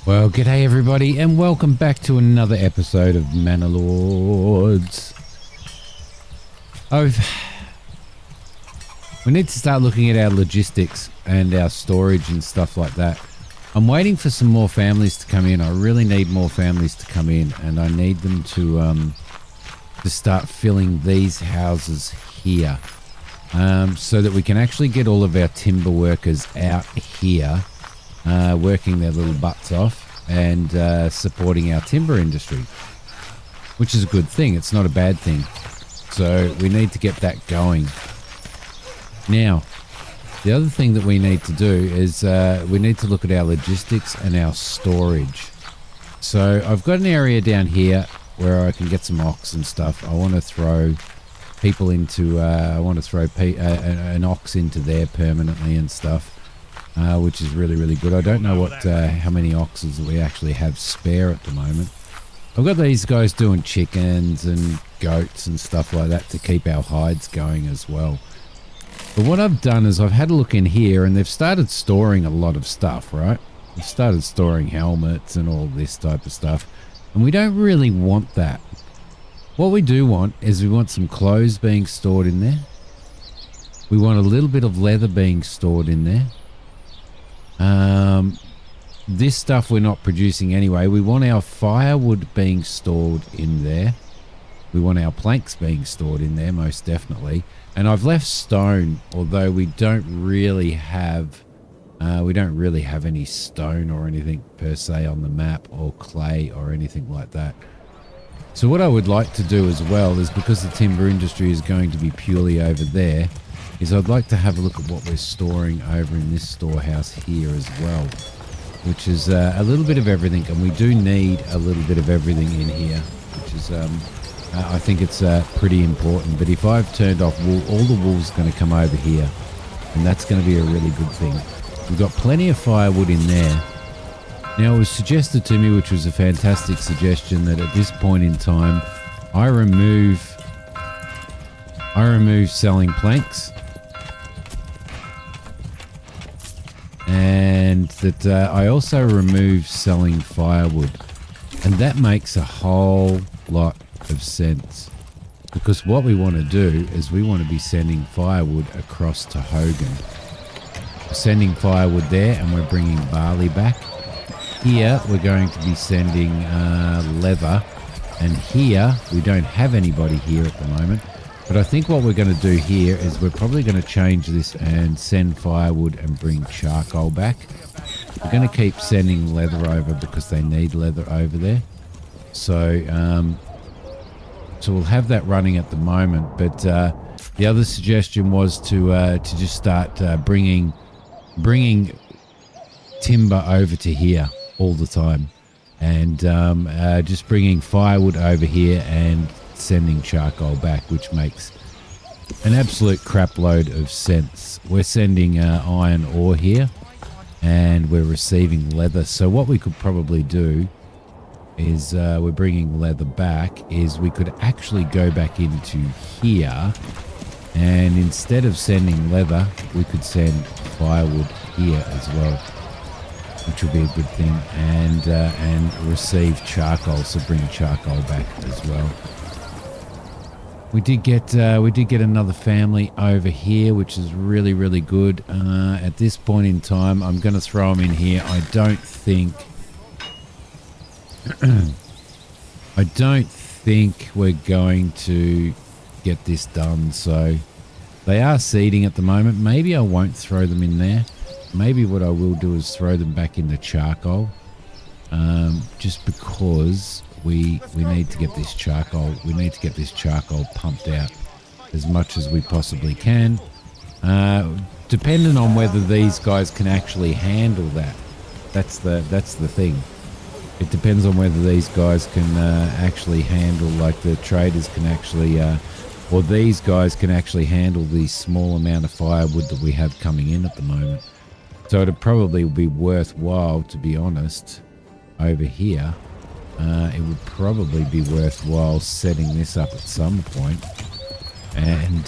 Well, g'day everybody, and welcome back to another episode of Manor Lords. We need to start looking at our logistics and our storage and stuff like that. I'm waiting for some more families to come in. I really need more families to come in, and I need them to start filling these houses here, so that we can actually get all of our timber workers out here. Working their little butts off and supporting our timber industry, which is a good thing. It's not a bad thing. So we need to get that going. Now, the other thing that we need to do is we need to look at our logistics and our storage. So I've got an area down here where I can get some ox and stuff. I want to throw people into, an ox into there permanently and stuff. Which is really, really good. I don't know how many oxes we actually have spare at the moment. I've got these guys doing chickens and goats and stuff like that to keep our hides going as well. But what I've done is I've had a look in here, and they've started storing a lot of stuff, right? They've started storing helmets and all this type of stuff, and we don't really want that. What we do want is we want some clothes being stored in there. We want a little bit of leather being stored in there. This stuff we're not producing anyway. We want our firewood being stored in there. We want our planks being stored in there, most definitely. And I've left stone, although we don't really have any stone or anything per se on the map, or clay or anything like that. So what I would like to do as well is, because the timber industry is going to be purely over there, is I'd like to have a look at what we're storing over in this storehouse here as well, which is a little bit of everything, and we do need a little bit of everything in here, which is I think it's pretty important. But if I've turned off wool, all the wool's going to come over here, and that's going to be a really good thing. We've got plenty of firewood in there. Now, it was suggested to me, which was a fantastic suggestion, that at this point in time I remove selling planks, and that I also remove selling firewood, and that makes a whole lot of sense, because what we want to do is we want to be sending firewood across to Hogan. We're sending firewood there, and we're bringing barley back. Here we're going to be sending leather, and here we don't have anybody here at the moment. But I think what we're going to do here is we're probably going to change this and send firewood and bring charcoal back. We're going to keep sending leather over because they need leather over there. So we'll have that running at the moment. But the other suggestion was to just start bringing timber over to here all the time, and just bringing firewood over here and sending charcoal back, which makes an absolute crap load of sense. We're sending iron ore here, and we're receiving leather. So what we could probably do is we're bringing leather back, is we could actually go back into here, and instead of sending leather, we could send firewood here as well, which will be a good thing, and receive charcoal, so bring charcoal back as well. We did get another family over here, which is really, really good. At this point in time, I'm going to throw them in here. I don't think we're going to get this done. So they are seeding at the moment. Maybe I won't throw them in there. Maybe what I will do is throw them back in the charcoal, just because we need to get this charcoal. We need to get this charcoal pumped out as much as we possibly can. Depending on whether these guys can actually handle that. That's the thing. It depends on whether these guys can actually handle, like the traders can actually, or these guys can actually handle the small amount of firewood that we have coming in at the moment. So it'd probably be worthwhile, to be honest, over here. It would probably be worthwhile setting this up at some point. And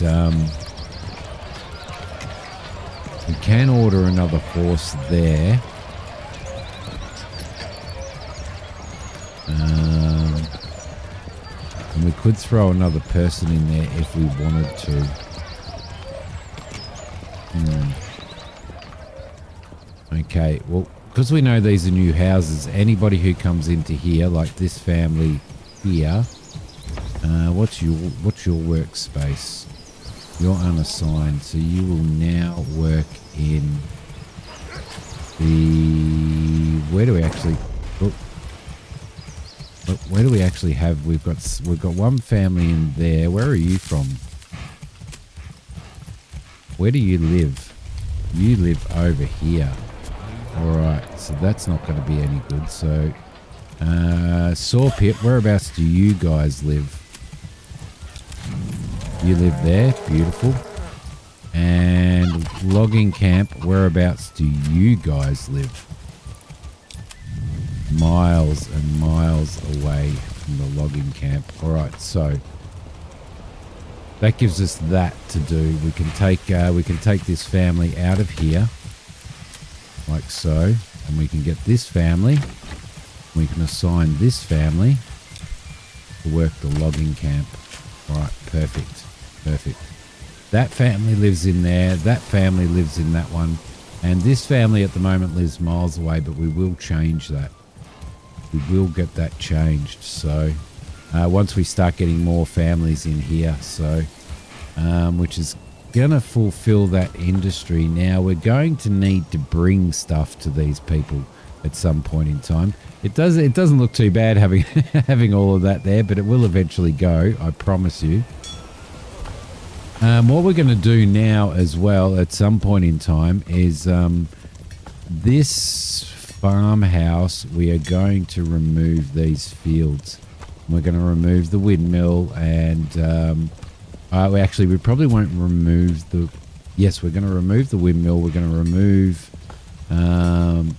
we can order another horse there. We could throw another person in there if we wanted to. Okay, well, because we know these are new houses, anybody who comes into here, like this family here, what's your workspace? You're unassigned, so you will now work in the... Where do we actually... Oh, where do we actually have... We've got one family in there. Where are you from? Where do you live? You live over here. Alright, so that's not going to be any good. So, Saw Pit, whereabouts do you guys live? You live there, beautiful. And Logging Camp, whereabouts do you guys live? Miles and miles away from the logging camp. Alright, so that gives us that to do. We can take this family out of here, like so, and we can get this family. We can assign this family to work the logging camp. Alright, perfect. Perfect. That family lives in there. That family lives in that one. And this family at the moment lives miles away, but we will change that. We will get that changed. So once we start getting more families in here, so which is going to fulfill that industry. Now we're going to need to bring stuff to these people at some point in time. It doesn't look too bad having having all of that there, but it will eventually go, I promise you. What we're going to do now as well at some point in time is this farmhouse, we are going to remove these fields. We're going to remove the windmill and we probably won't remove the... Yes, we're going to remove the windmill. We're going to remove the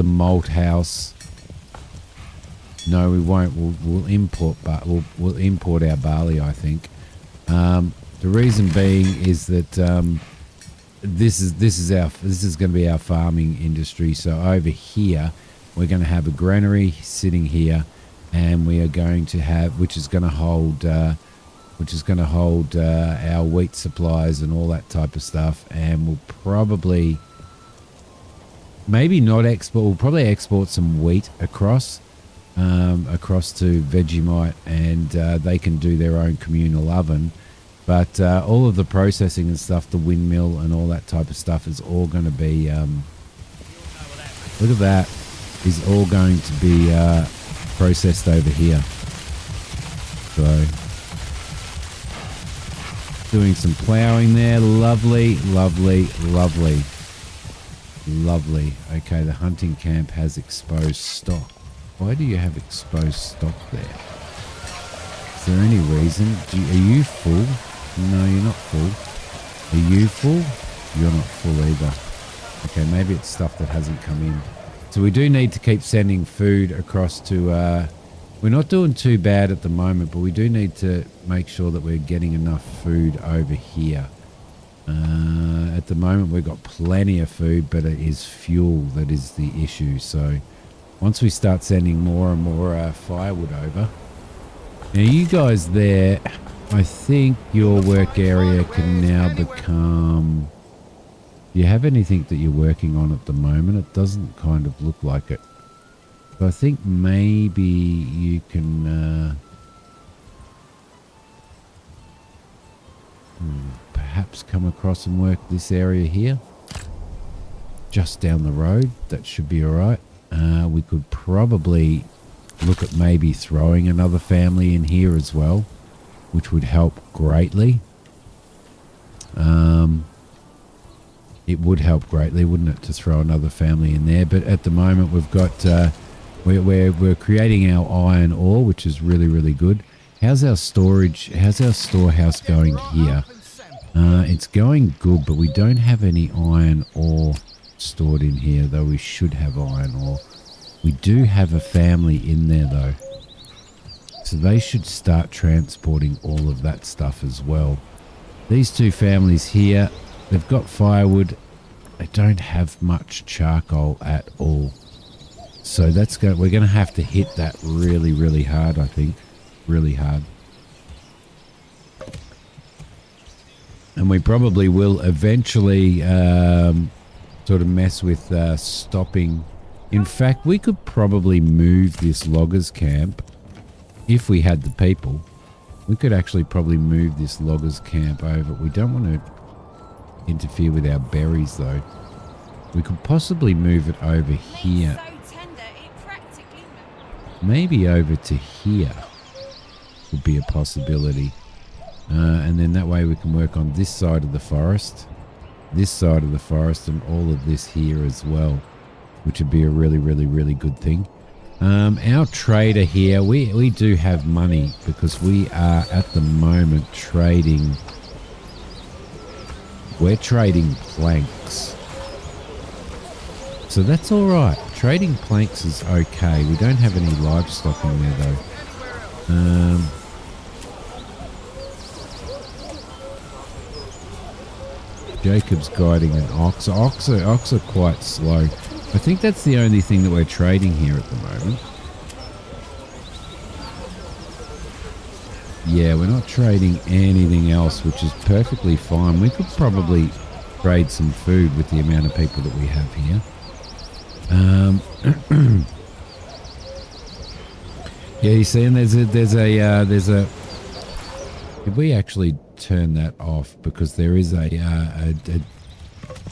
malt house. No, we won't. We'll import, but we'll import our barley, I think. The reason being is that this is going to be our farming industry. So over here, we're going to have a granary sitting here, and we are going to have, which is going to hold our wheat supplies and all that type of stuff. And we'll probably, maybe not export. We'll probably export some wheat across to Vegemite, and they can do their own communal oven. But all of the processing and stuff, the windmill and all that type of stuff is all going to be, look at that, is all going to be processed over here. So, doing some ploughing there. Lovely, lovely, lovely. Lovely. Okay, the hunting camp has exposed stock. Why do you have exposed stock there? Is there any reason? Are you full? No, you're not full. Are you full? You're not full either. Okay, maybe it's stuff that hasn't come in. So we do need to keep sending food across to... we're not doing too bad at the moment, but we do need to make sure that we're getting enough food over here. At the moment, we've got plenty of food, but it is fuel that is the issue. So once we start sending more and more firewood over... Now, you guys there... I think your work area can now become... Do you have anything that you're working on at the moment? It doesn't kind of look like it. So I think maybe you can perhaps come across and work this area here. Just down the road. That should be all right. We could probably look at maybe throwing another family in here as well, which would help greatly. It would help greatly, wouldn't it, to throw another family in there? But at the moment, we've got we're creating our iron ore, which is really, really good. How's our storage? How's our storehouse going here? It's going good, but we don't have any iron ore stored in here, though we should have iron ore. We do have a family in there, though. So they should start transporting all of that stuff as well. These two families here, they've got firewood. They don't have much charcoal at all. So we're going to have to hit that really, really hard, I think. really hard. And we probably will eventually sort of mess with stopping. In fact, we could probably move this loggers camp if we had the people. We could actually probably move this loggers camp over. We don't want to interfere with our berries, though. We could possibly move it over here. Maybe over to here would be a possibility. And then that way we can work on this side of the forest, this side of the forest, and all of this here as well, which would be a really, really, really good thing. Our trader here, we do have money because we are at the moment trading. We're trading planks. So that's all right. Trading planks is okay. We don't have any livestock in there though. Jacob's guiding an ox. Ox are quite slow. I think that's the only thing that we're trading here at the moment. Yeah, we're not trading anything else, which is perfectly fine. We could probably trade some food with the amount of people that we have here. Yeah, you see, and there's a. Did we actually turn that off because there is a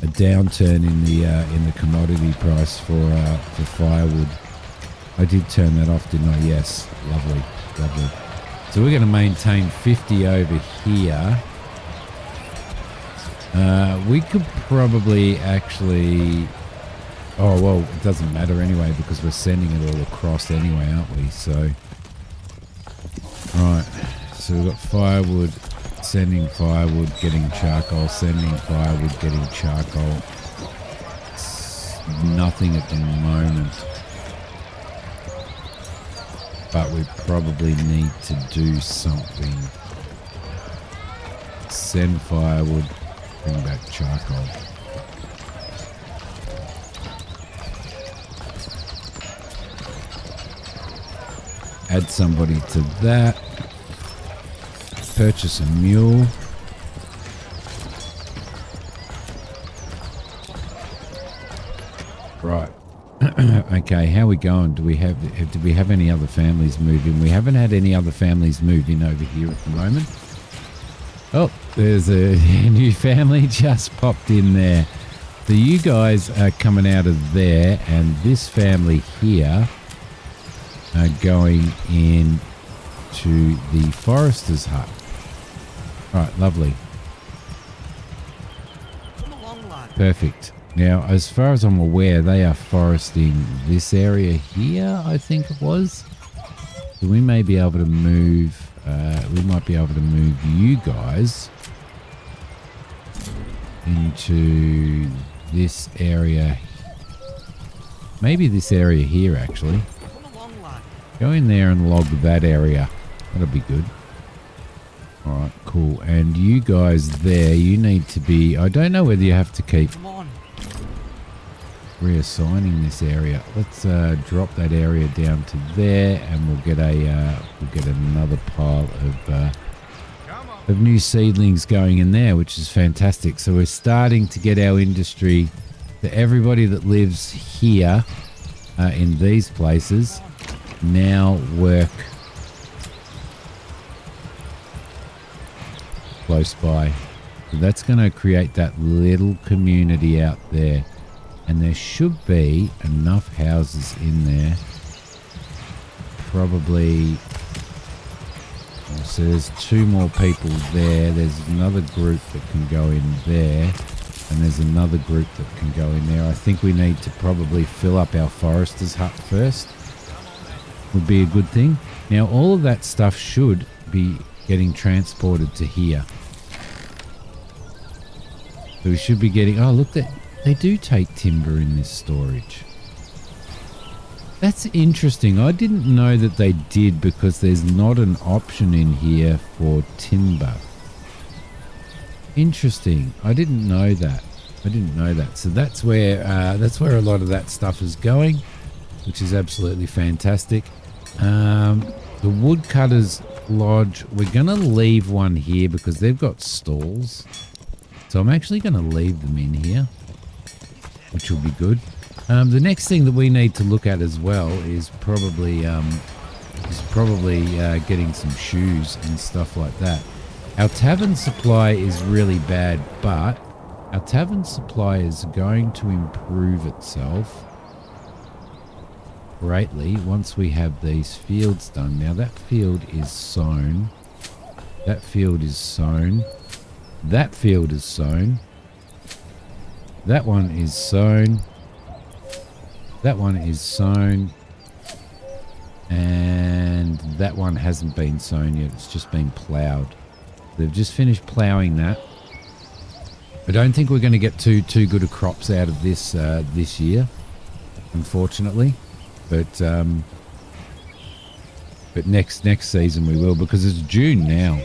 downturn in the commodity price for firewood? I did turn that off, didn't I? Yes, lovely, lovely. So we're going to maintain 50 over here. We could probably actually. Oh well, it doesn't matter anyway because we're sending it all across anyway, aren't we? So, right. So we've got firewood. Sending firewood, getting charcoal, sending firewood, getting charcoal. It's nothing at the moment. But we probably need to do something. Send firewood, bring back charcoal. Add somebody to that. Purchase a mule. Right. Okay, how are we going? Do we have any other families move in? We haven't had any other families move in over here at the moment. Oh, there's a new family just popped in there. So you guys are coming out of there, and this family here are going in to the forester's hut. Right, lovely. Perfect. Now, as far as I'm aware, they are foresting this area here, I think it was. So we may be able to move, we might be able to move you guys into this area. Maybe this area here, actually. Go in there and log that area. That'll be good. Alright, cool. And you guys there, you need to be... I don't know whether you have to keep reassigning this area. Let's drop that area down to there, and we'll get another pile of new seedlings going in there, which is fantastic. So we're starting to get our industry to everybody that lives here in these places now work close by. So that's going to create that little community out there, and there should be enough houses in there. Probably. So there's 2 more people there. There's another group that can go in there, and there's another group that can go in there. I think we need to probably fill up our forester's hut first. Would be a good thing. Now all of that stuff should be getting transported to here. So we should be getting... Oh, look, they do take timber in this storage. That's interesting. I didn't know that they did because there's not an option in here for timber. Interesting. I didn't know that. So that's where a lot of that stuff is going, which is absolutely fantastic. The woodcutters lodge, we're going to leave one here because they've got stalls. So I'm actually going to leave them in here, which will be good. The next thing that we need to look at as well is probably getting some shoes and stuff like that. Our tavern supply is really bad, but our tavern supply is going to improve itself greatly once we have these fields done. Now that field is sown. That field is sown. That field is sown. That one is sown. That one is sown. And that one hasn't been sown yet. It's just been ploughed. They've just finished ploughing that. I don't think we're going to get too good of crops out of this this year, unfortunately. But next season we will, because it's June now.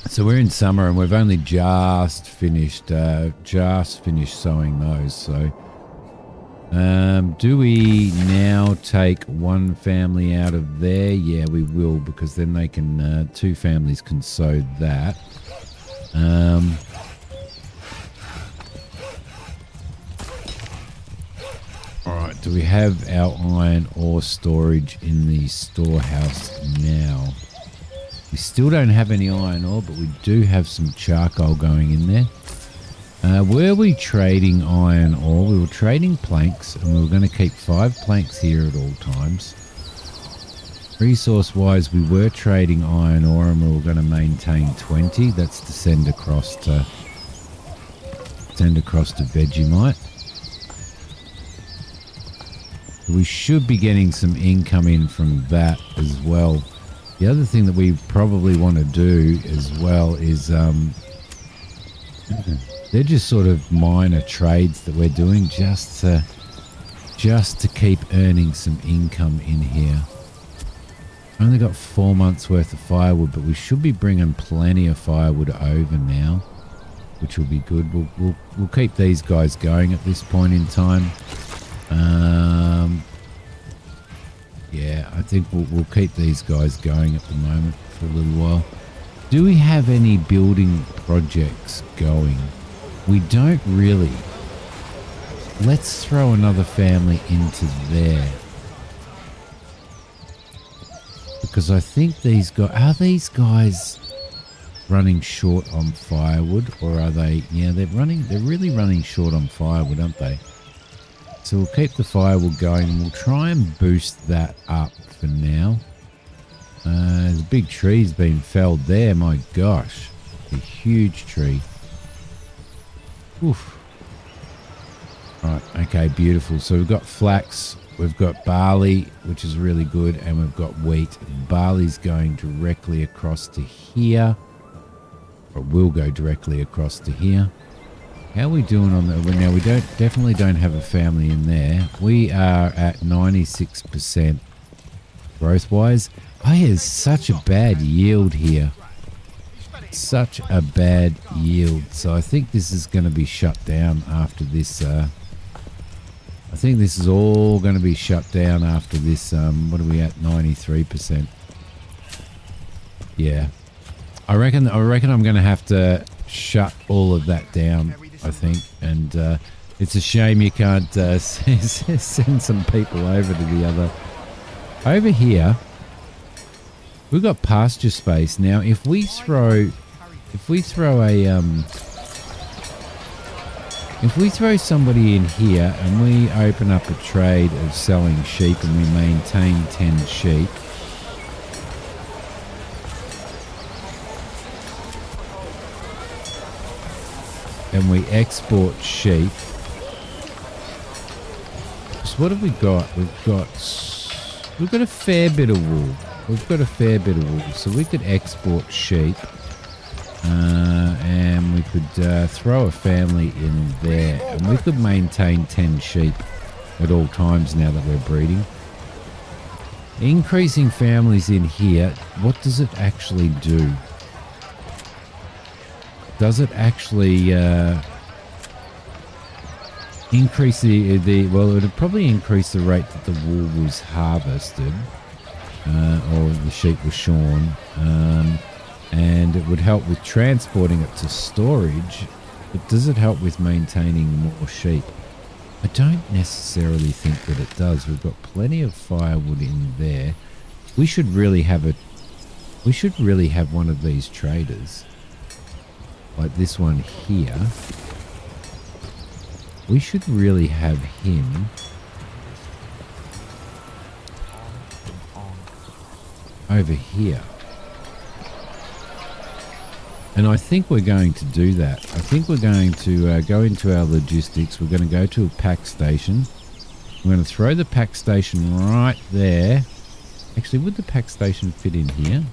So we're in summer and we've only just finished sowing those. So do we now take one family out of there? Yeah, we will, because then they can 2 families can sow that. Alright, do we have our iron ore storage in the storehouse now? We still don't have any iron ore, but we do have some charcoal going in there. Were we trading iron ore? We were trading planks, and we were going to keep 5 planks here at all times. Resource-wise, we were trading iron ore, and we were going to maintain 20. That's to send across to Vegemite. We should be getting some income in from that as well. The other thing that we probably want to do as well is they're just sort of minor trades that we're doing just to keep earning some income in here. Only got 4 months worth of firewood, but we should be bringing plenty of firewood over now, which will be good. We'll keep these guys going at this point in time. Yeah, I think we'll keep these guys going at the moment for a little while. Do we have any building projects going? We don't really. Let's throw another family into there. Because I think these guys... Are these guys running short on firewood? Or are they... Yeah, they're really running short on firewood, aren't they? So we'll keep the firewood going and we'll try and boost that up for now. The big tree's been felled there, my gosh. A huge tree. Oof. Right, okay, beautiful. So we've got flax, we've got barley, which is really good, and we've got wheat. Barley's going directly across to here. Or will go directly across to here. How are we doing on the... Now, we definitely don't have a family in there. We are at 96% growth-wise. Oh, yeah, there's such a bad yield here. Such a bad yield. So I think this is going to be shut down after this. I think this is all going to be shut down after this. What are we at? 93%. Yeah. I reckon I'm going to have to shut all of that down, I think. And it's a shame you can't send some people over to the other. Over here, we've got pasture space. Now, if we throw somebody in here and we open up a trade of selling sheep and we maintain 10 sheep, and we export sheep. So what have we got? We've got a fair bit of wool. So we could export sheep, and we could throw a family in there, and we could maintain 10 sheep at all times now that we're breeding. Increasing families in here, what does it actually do? Does it actually increase the well, it would probably increase the rate that the wool was harvested, or the sheep was shorn, and it would help with transporting it to storage. But does it help with maintaining more sheep? I don't necessarily think that it does. We've got plenty of firewood in there. We should really have a. We should really have one of these traders, like this one here. We should really have him over here. And I think we're going to do that. I think we're going to go into our logistics. We're going to go to a pack station. We're going to throw the pack station right there. Actually, would the pack station fit in here?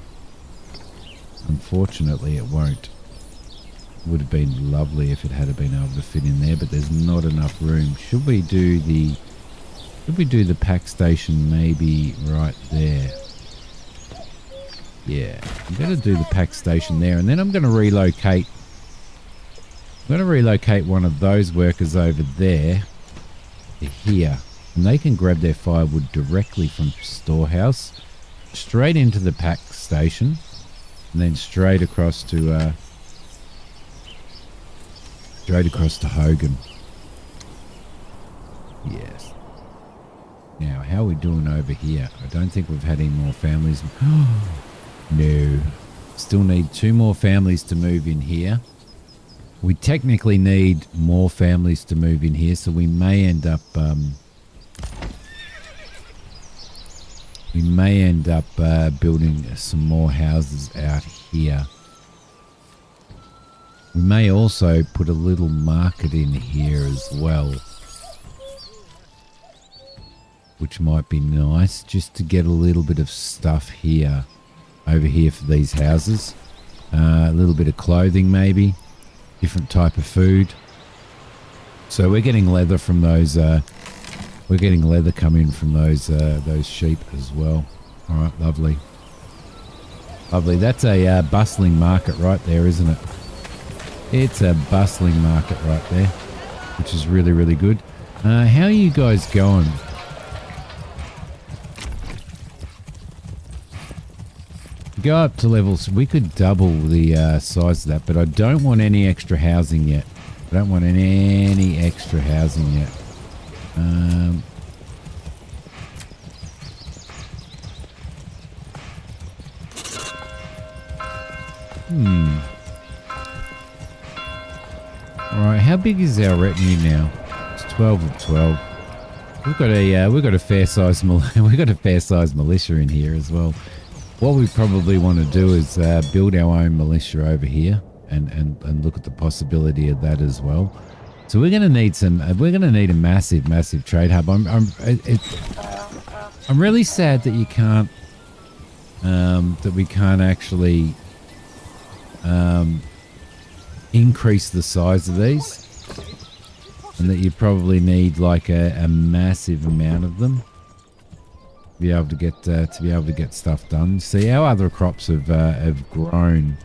Unfortunately, it won't. Would have been lovely if it had been able to fit in there, but there's not enough room. Should we do the pack station maybe right there? Yeah, I'm going to do the pack station there, and then I'm going to relocate. I'm going to relocate one of those workers over there to here, and they can grab their firewood directly from storehouse, straight into the pack station, and then straight across to Hogan. Yes. Now, how are we doing over here? I don't think we've had any more families. No. Still need 2 more families to move in here. We technically need more families to move in here, so we may end up building some more houses out here. We may also put a little market in here as well, which might be nice, just to get a little bit of stuff here, over here for these houses. A little bit of clothing maybe, different type of food. So we're getting leather from those, we're getting leather coming from those sheep as well. All right, lovely. Lovely, that's a bustling market right there, isn't it? It's a bustling market right there, which is really, really good. How are you guys going? Go up to levels. We could double the size of that, but I don't want any extra housing yet. I don't want any extra housing yet. Alright, how big is our retinue now? It's 12 of 12. We've got a fair size militia in here as well. What we probably want to do is build our own militia over here and look at the possibility of that as well. So we're going to need a massive trade hub. I'm really sad that you can't that we can't actually increase the size of these, and that you probably need like a massive amount of them to be able to get stuff done. See, our other crops have grown.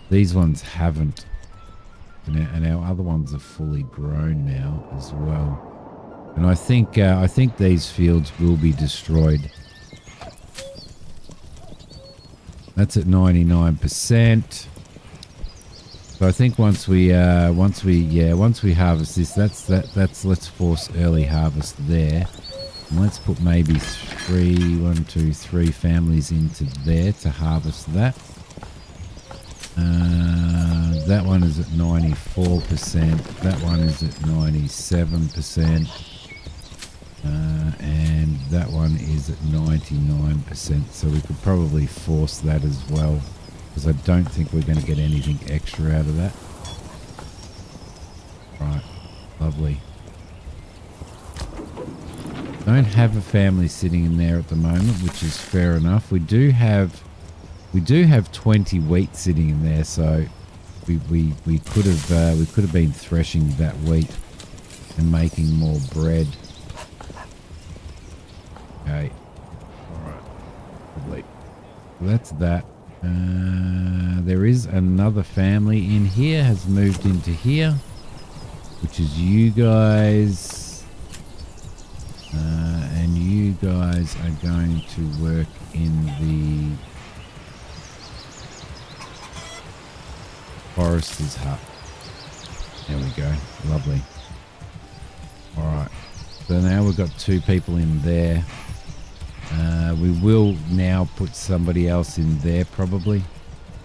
These ones haven't, and our other ones are fully grown now as well. And I think these fields will be destroyed. That's at 99%. So I think once we harvest this, let's force early harvest there. And let's put maybe 3 families into there to harvest that. That one is at 94%. That one is at 97%. And that one is at 99%. So we could probably force that as well, because I don't think we're going to get anything extra out of that. Right, lovely. Don't have a family sitting in there at the moment, which is fair enough. We do have 20 wheat sitting in there, so we could have been threshing that wheat and making more bread. Okay, all right, lovely. Well, that's that. There is another family in here, has moved into here. which is you guys. And you guys are going to work in the forester's hut. There we go. Lovely. All right. So now we've got 2 people in there. We will now put somebody else in there probably.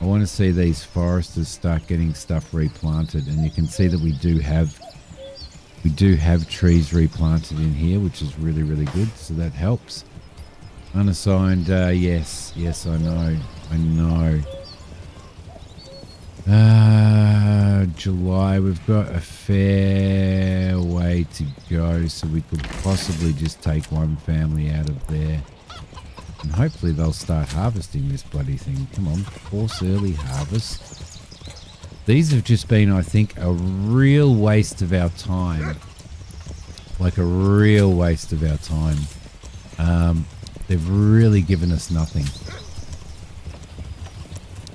I want to see these foresters start getting stuff replanted, and you can see that we do have trees replanted in here, which is really, really good. So that helps. Unassigned, yes, I know. July, we've got a fair way to go, so we could possibly just take one family out of there. And hopefully they'll start harvesting this bloody thing. Come on, force early harvest. These have just been, I think, a real waste of our time. Like a real waste of our time. They've really given us nothing.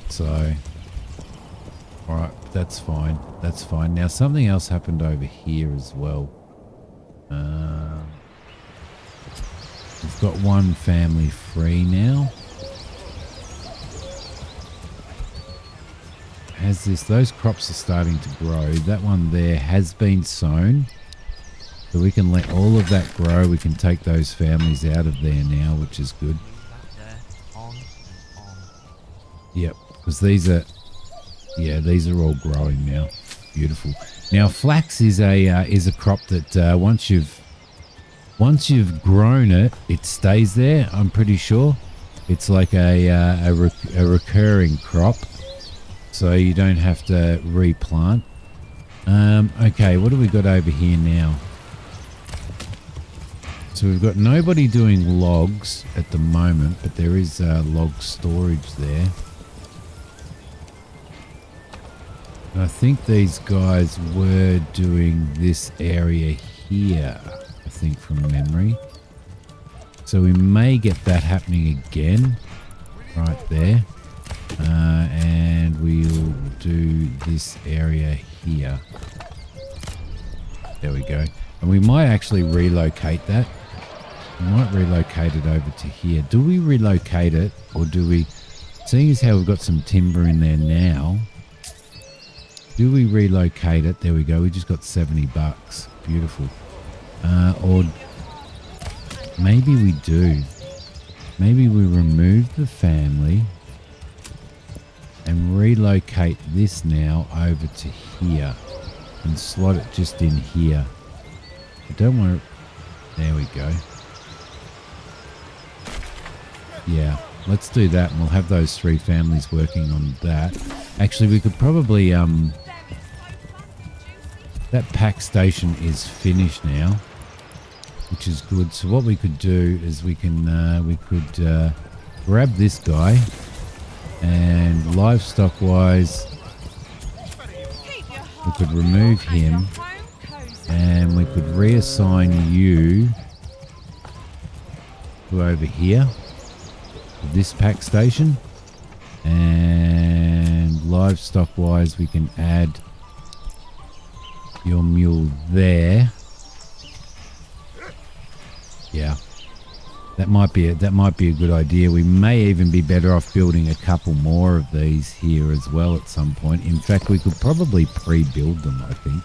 So, alright, that's fine. That's fine. Now, something else happened over here as well. We've got one family free now. Has this, those crops are starting to grow. That one there has been sown. So we can let all of that grow. We can take those families out of there now, which is good. Yep, because these are all growing now. Beautiful. Now flax is a crop that once you've grown it, it stays there. I'm pretty sure it's like a recurring crop, so you don't have to replant. Okay, what do we got over here now? So we've got nobody doing logs at the moment, but there is log storage there. And I think these guys were doing this area here, I think, from memory. So we may get that happening again right there. And we'll do this area here. There we go. And we might actually relocate that. We might relocate it over to here. Do we relocate it, or do we, seeing as how we've got some timber in there now, do we relocate it? There we go. We just got $70. Beautiful. Or maybe we do. Maybe we remove the family and relocate this now over to here and slot it just in here. I don't want to, there we go. Yeah, let's do that, and we'll have those 3 families working on that. Actually, we could probably, that pack station is finished now, which is good. So what we could do is we could grab this guy, and livestock wise, we could remove him, and we could reassign you to over here, this pack station. And livestock wise, we can add your mule there. Yeah, that might be a good idea. We may even be better off building a couple more of these here as well at some point. In fact, we could probably pre-build them, I think.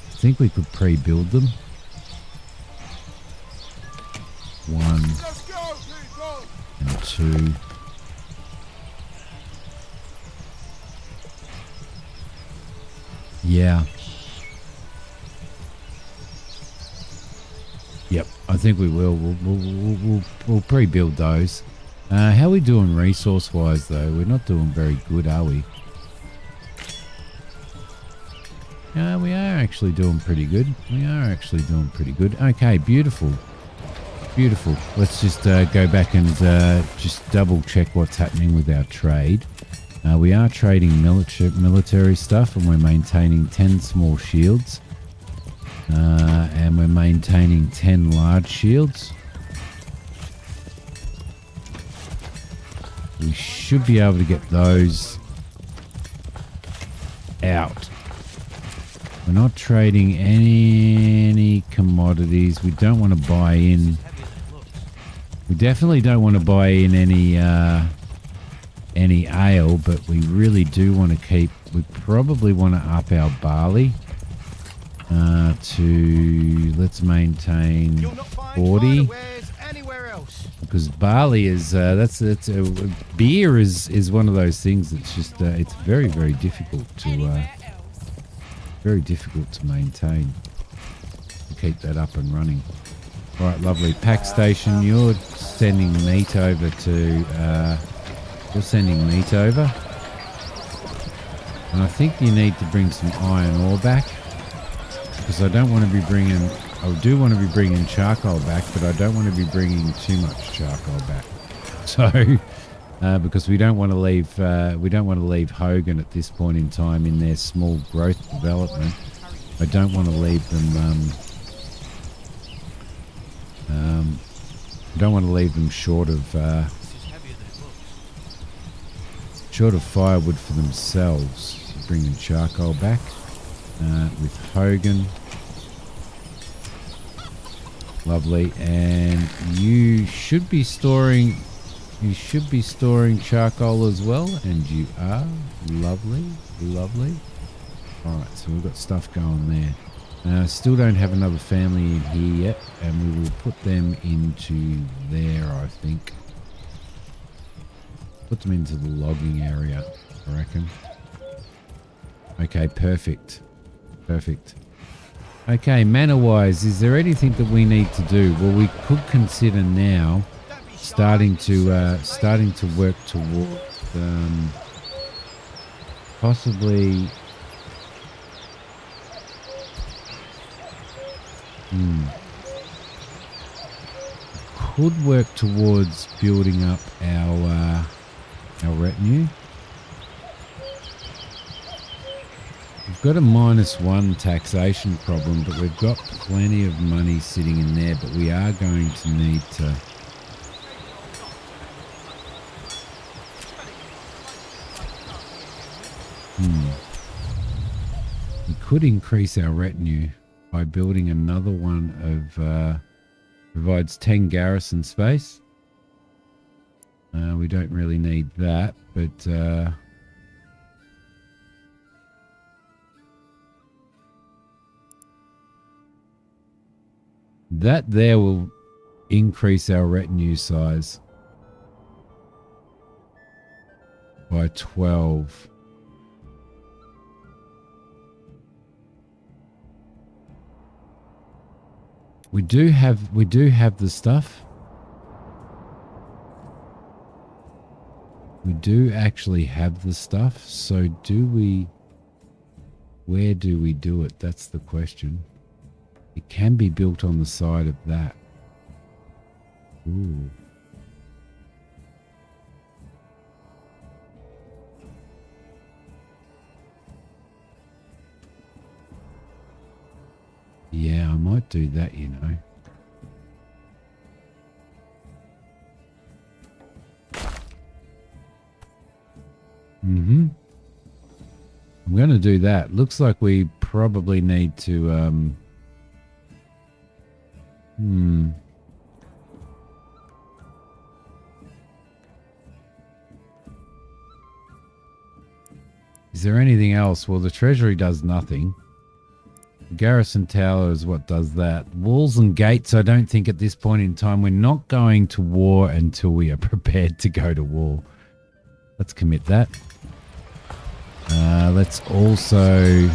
I think we could pre-build them. 1 and 2. Yeah. Yep, I think we will. We'll pre-build those. How are we doing resource-wise, though? We're not doing very good, are we? We are actually doing pretty good. Okay, beautiful. Beautiful. Let's just go back and just double check what's happening with our trade. We are trading military stuff, and we're maintaining 10 small shields. And we're maintaining 10 large shields. We should be able to get those out. We're not trading any commodities. We don't want to buy in. We definitely don't want to buy in any ale, but we really do want to keep. We probably want to up our barley to, let's maintain 40, because barley is beer is one of those things that's just it's very difficult to maintain, to keep that up and running. All right, lovely. Pack station, you're sending meat over to and I think you need to bring some iron ore back, because I do want to be bringing charcoal back, but I don't want to be bringing too much charcoal back. So, because we don't want to leave Hogan at this point in time in their small growth development. I don't want to leave them. Don't want to leave them short of firewood for themselves. Bringing charcoal back with Hogan. Lovely. And you should be storing charcoal as well, and you are. Lovely. All right, so we've got stuff going there. Still don't have another family in here yet, and we will put them into there, I think. Put them into the logging area, I reckon. Okay, perfect. Okay, manor-wise, is there anything that we need to do? Well, we could consider now starting to work toward possibly. Could work towards building up our retinue. We've got a -1 taxation problem, but we've got plenty of money sitting in there, but we are going to need to we could increase our retinue by building another one of provides 10 garrison space. We don't really need that, but that there will increase our retinue size by 12. We do have the stuff. We do actually have the stuff. So do we? Where do we do it? That's the question. It can be built on the side of that. Ooh. Yeah, I might do that, you know. I'm going to do that. Looks like we probably need to Is there anything else? Well, the treasury does nothing. The garrison tower is what does that. Walls and gates, I don't think at this point in time. We're not going to war until we are prepared to go to war. Let's commit that. Let's also...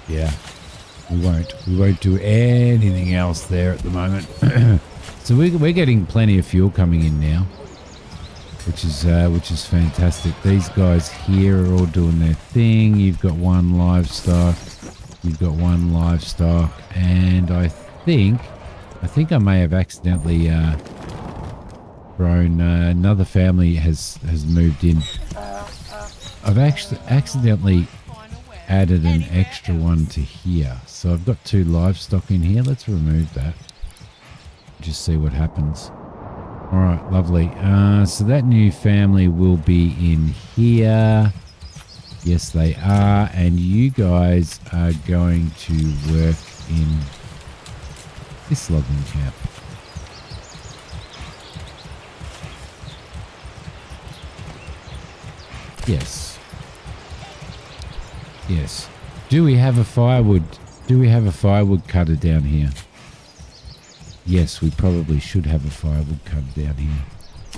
Yeah, we won't do anything else there at the moment. So we're getting plenty of fuel coming in now, which is fantastic. These guys here are all doing their thing. You've got one livestock, and I think I may have accidentally grown. Another family has moved in. I've actually accidentally added an extra one to here. So I've got 2 livestock in here. Let's remove that. Just see what happens. All right, lovely. So that new family will be in here. Yes, they are. And you guys are going to work in this logging camp. Yes. Yes. Do we have a firewood? Do we have a firewood cutter down here? Yes, we probably should have a firewood cutter down here.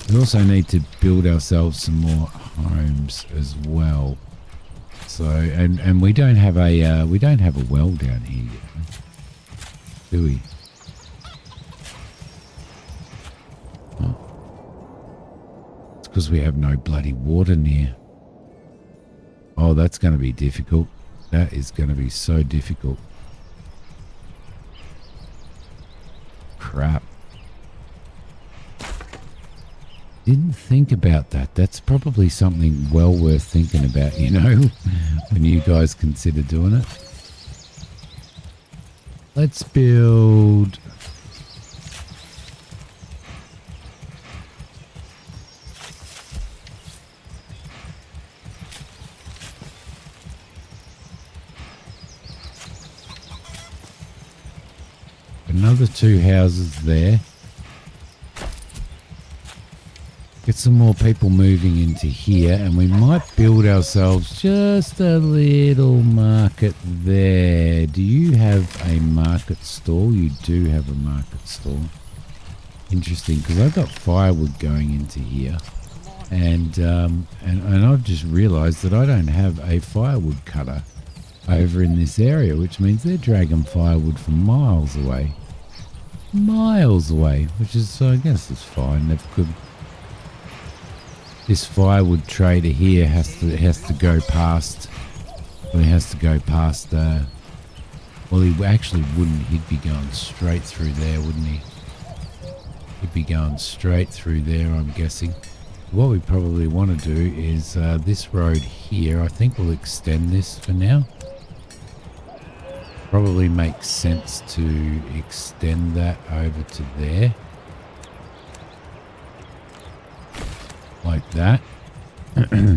We also need to build ourselves some more homes as well. So, and we don't have a well down here yet, do we? Oh. It's because we have no bloody water near. Oh, that's going to be difficult. That is going to be so difficult. Crap. Didn't think about that. That's probably something well worth thinking about, you know, when you guys consider doing it. Let's build... another 2 houses there. Get some more people moving into here, and we might build ourselves just a little market there. Do you have a market stall? You do have a market stall. Interesting, because I've got firewood going into here, and I've just realised that I don't have a firewood cutter over in this area, which means they're dragging firewood from miles away. Miles away, which is, I guess, it's fine. They've could. This firewood trader here has to go past. Well, he has to go past. Well, he actually wouldn't. He'd be going straight through there, wouldn't he? He'd be going straight through there, I'm guessing. What we probably want to do is this road here. I think we'll extend this for now. Probably makes sense to extend that over to there. Like that.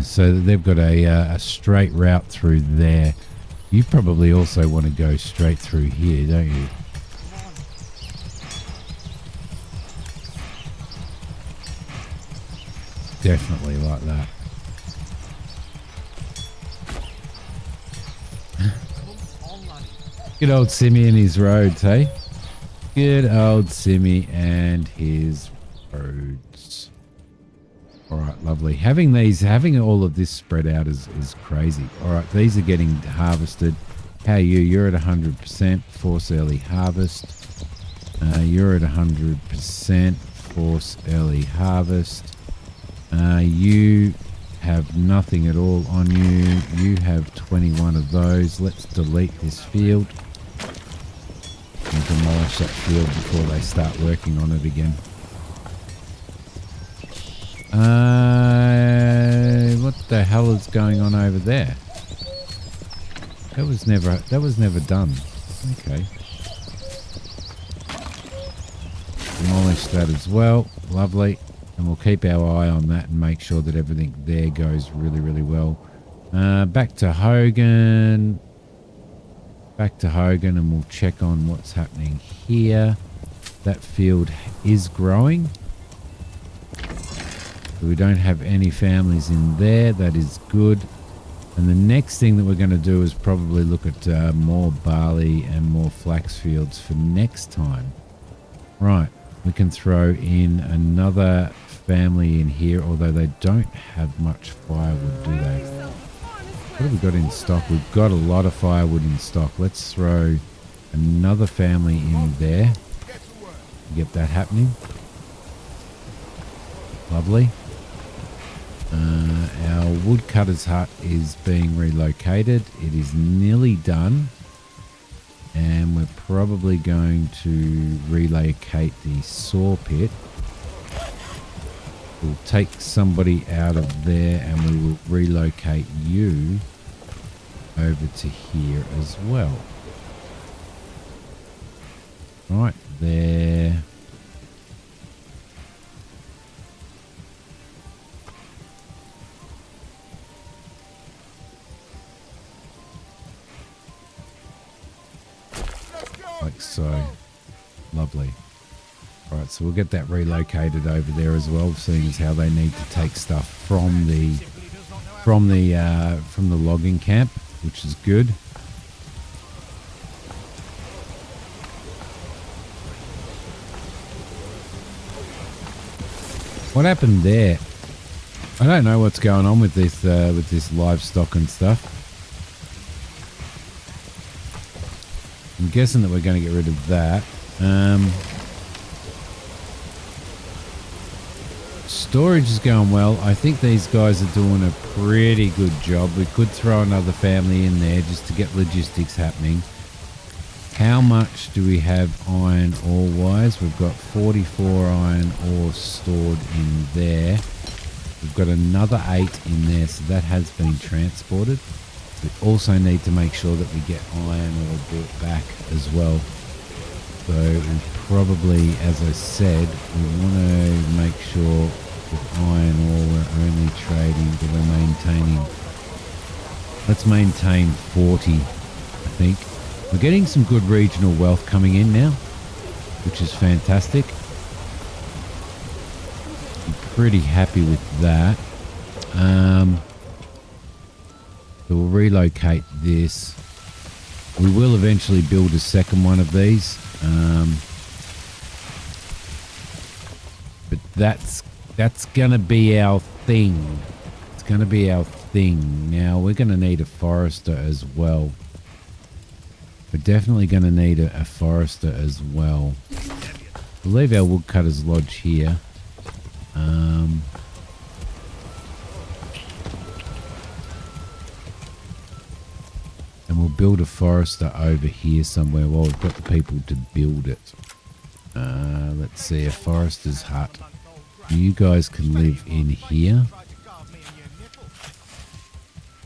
So that they've got a straight route through there. You probably also want to go straight through here, don't you? Definitely like that. Good old Simi and his roads, hey? Good old Simi and his roads. All right, lovely. Having all of this spread out is crazy. All right, these are getting harvested. How are you? You're at 100%. Force early harvest. You're at 100%. Force early harvest. You have nothing at all on you. You have 21 of those. Let's delete this field and demolish that field before they start working on it again. What the hell is going on over there? That was never done. Okay. Demolish that as well. Lovely. And we'll keep our eye on that and make sure that everything there goes really, really well. Back to Hogan. Back to Hogan, and we'll check on what's happening here. That field is growing. So we don't have any families in there. That is good. And the next thing that we're going to do is probably look at more barley and more flax fields for next time. Right. We can throw in another family in here, although they don't have much firewood, do they? What have we got in stock? We've got a lot of firewood in stock. Let's throw another family in there. Get that happening. Lovely. Our woodcutter's hut is being relocated. It is nearly done. And we're probably going to relocate the saw pit. We'll take somebody out of there and we will relocate you over to here as well. Right there. Like so. Lovely. Right, so we'll get that relocated over there as well, seeing as how they need to take stuff from the logging camp, which is good. What happened there? I don't know what's going on with this livestock and stuff. I'm guessing that we're going to get rid of that. Storage is going well. I think these guys are doing a pretty good job. We could throw another family in there just to get logistics happening. How much do we have iron ore wise? We've got 44 iron ore stored in there. We've got another 8 in there, so that has been transported. We also need to make sure that we get iron ore brought back as well. So we probably, as I said, we want to make sure with iron ore we're only trading, but we're maintaining. Let's maintain 40, I think. We're getting some good regional wealth coming in now, which is fantastic. I'm pretty happy with that. So we'll relocate this. We will eventually build a second one of these. But that's gonna be our thing. It's gonna be our thing. Now we're gonna need a forester as well. We're definitely gonna need a forester as well. We'll leave our woodcutter's lodge here. And we'll build a forester over here somewhere while we've got the people to build it. Let's see, a forester's hut. You guys can live in here,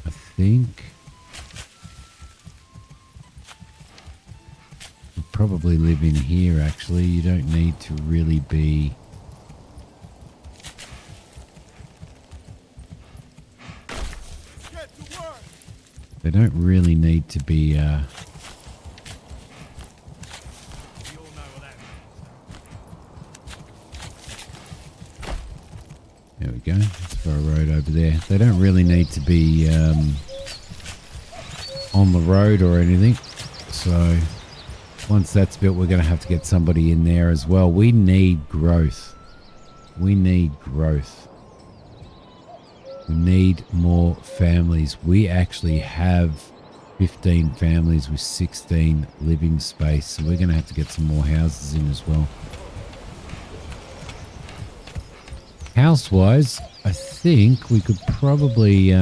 I think. You probably live in here, actually. You don't need to really be... They don't really need to be... There we go. Let's throw a road over there. They don't really need to be on the road or anything. So once that's built, we're going to have to get somebody in there as well. We need growth. We need growth. We need more families. We actually have 15 families with 16 living space. So we're going to have to get some more houses in as well. House-wise, I think we could probably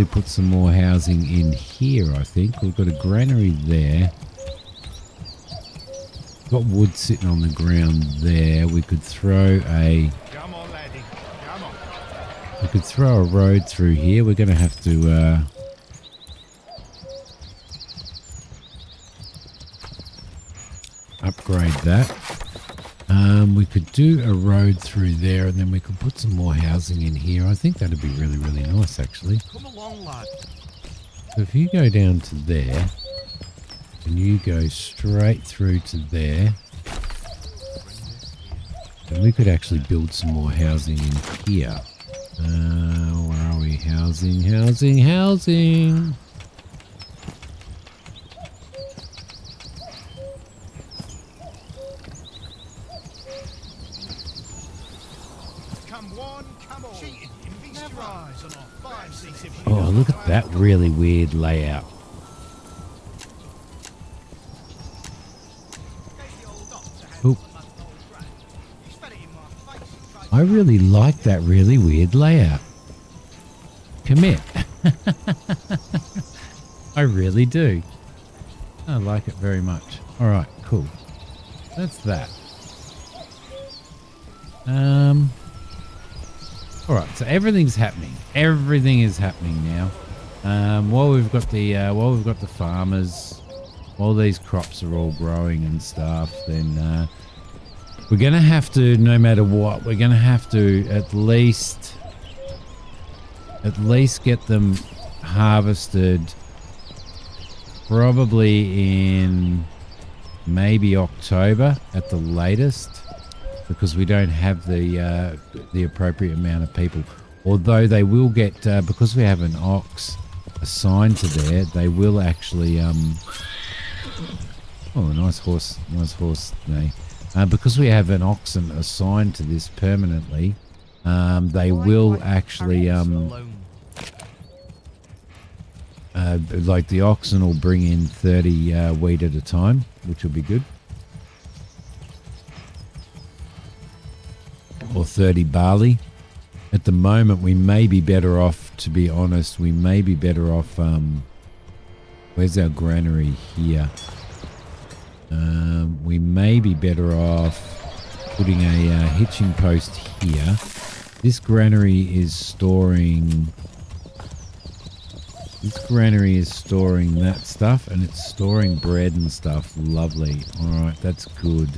put some more housing in here, I think. We've got a granary there. Got wood sitting on the ground there. We could throw a... Come on, laddie. Come on. We could throw a road through here. We're going to have to... upgrade that. We could do a road through there, and then we could put some more housing in here. I think that'd be really, really nice, actually. Come along, lad. So if you go down to there, and you go straight through to there, then we could actually build some more housing in here. Where are we? Housing, housing, housing. Oh, look at that really weird layout. Oop. I really like that really weird layout. Commit. I really do. I like it very much. All right, cool. That's that. All right, so everything's happening. Everything is happening now. While we've got the farmers, while these crops are all growing and stuff, then we're gonna have to, no matter what, we're gonna have to at least get them harvested. Probably in maybe October at the latest, because we don't have the appropriate amount of people. Although they will get, because we have an ox assigned to there, they will actually oh, nice horse neigh. Because we have an oxen assigned to this permanently, they will actually like the oxen will bring in 30 wheat at a time, which will be good. Or 30 barley. At the moment, we may be better off, to be honest, we may be better off, where's our granary here? We may be better off putting a hitching post here. This granary is storing that stuff, and it's storing bread and stuff. Lovely. All right, that's good.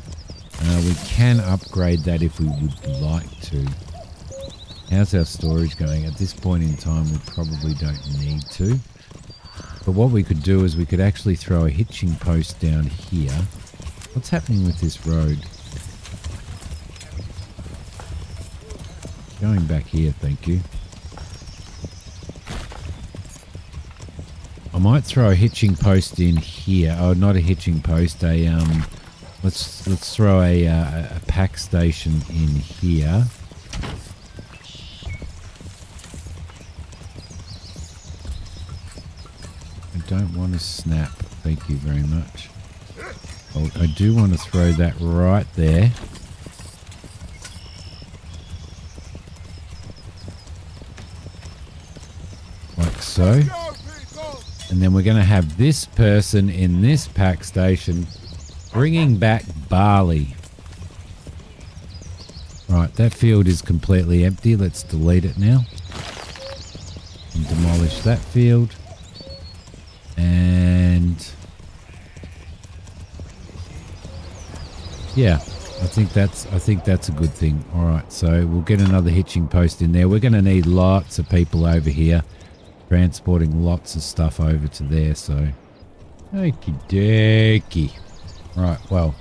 We can upgrade that if we would like to. How's our storage going? At this point in time, we probably don't need to. But what we could do is we could actually throw a hitching post down here. What's happening with this road? Going back here, thank you. I might throw a hitching post in here. Oh, not a hitching post. Let's throw a pack station in here. I don't want to snap. Thank you very much. Oh, I do want to throw that right there. Like so. And then we're going to have this person in this pack station bringing back barley. Right, that field is completely empty. Let's delete it now. And demolish that field. And yeah, I think that's a good thing. All right, so we'll get another hitching post in there. We're going to need lots of people over here transporting lots of stuff over to there, so okie dokie. Right, well,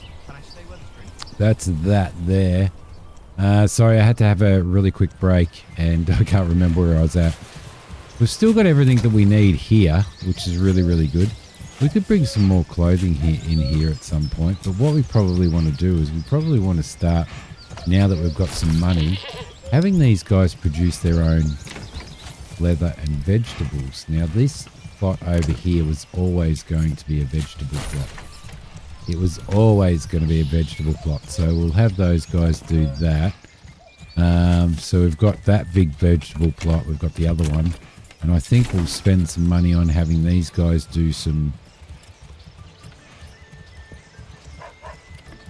that's that there. Sorry, I had to have a really quick break and I can't remember where I was at. We've still got everything that we need here, which is really, really good. We could bring some more clothing in here at some point, but what we probably want to do is we probably want to start, now that we've got some money, having these guys produce their own leather and vegetables. Now this plot over here was always going to be a vegetable plot. It was always going to be a vegetable plot, so we'll have those guys do that. So we've got that big vegetable plot, we've got the other one, and I think we'll spend some money on having these guys do some...